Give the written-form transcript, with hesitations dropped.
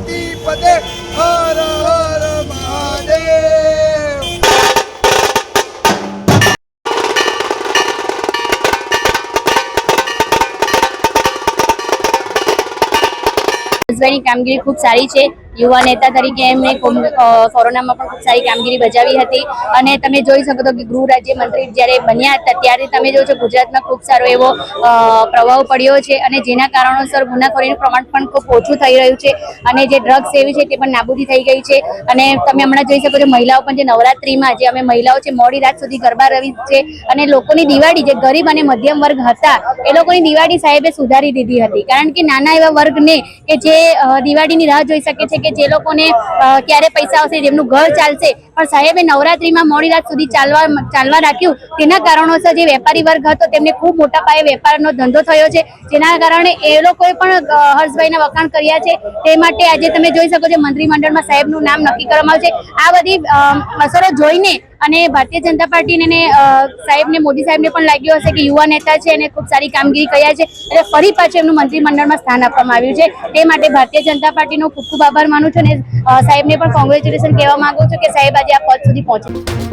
પાર્વતી પદે હર હર મહાદેવ। ની કામગીરી ખૂબ સારી છે। યુવા નેતા તરીકે એમણે કોરોનામાં પણ ખૂબ સારી કામગીરી બજાવી હતી અને તમે જોઈ શકો છો કે ગૃહ રાજ્યમંત્રી જ્યારે બન્યા હતા ત્યારે તમે જો છો ગુજરાતમાં ખૂબ સારો એવો પ્રભાવ પડ્યો છે અને જેના કારણોસર ગુનાખોરીનું પ્રમાણ પણ ખૂબ ઓછું થઈ રહ્યું છે અને જે ડ્રગ્સ સેવી છે તે પણ નાબૂદી થઈ ગઈ છે। અને તમે હમણાં જોઈ શકો છો મહિલાઓ પણ જે નવરાત્રીમાં જે અમે મહિલાઓ છે મોડી રાત સુધી ગરબા રમી છે અને લોકોની દિવાળી જે ગરીબ અને મધ્યમ વર્ગ હતા એ લોકોની દિવાળી સાહેબે સુધારી દીધી હતી, કારણ કે નાના એવા વર્ગને કે જે દિવાળીની રાહ જોઈ શકે છે કે જે લોકોને ક્યારે પૈસા આવશે, જેમનું ઘર ચાલશે, પણ સાહેબે નવરાત્રીમાં મોડી રાત સુધી ચાલવા રાખ્યું। તેના કારણોસર જે વેપારી વર્ગ હતો તેમને ખૂબ મોટા પાયે વેપારનો ધંધો થયો છે, જેના કારણે એ લોકોએ પણ હર્ષભાઈના વખાણ કર્યા છે। તે માટે આજે તમે જોઈ શકો છો મંત્રીમંડળમાં સાહેબનું નામ નક્કી કરવામાં આવશે। આ બધી અસરો જોઈને અને ભારતીય જનતા પાર્ટીને સાહેબને મોદી સાહેબને પણ લાગ્યું હશે કે યુવા નેતા છે અને ખૂબ સારી કામગીરી કર્યા છે એટલે ફરી પાછું એમનું મંત્રીમંડળમાં સ્થાન આપવામાં આવ્યું છે। તે માટે ભારતીય જનતા પાર્ટીનો ખૂબ ખૂબ આભાર માનું છું અને સાહેબને પણ કોંગ્રેચ્યુલેશન કહેવા માંગુ છું કે સાહેબ આજે આ પદ સુધી પહોંચે।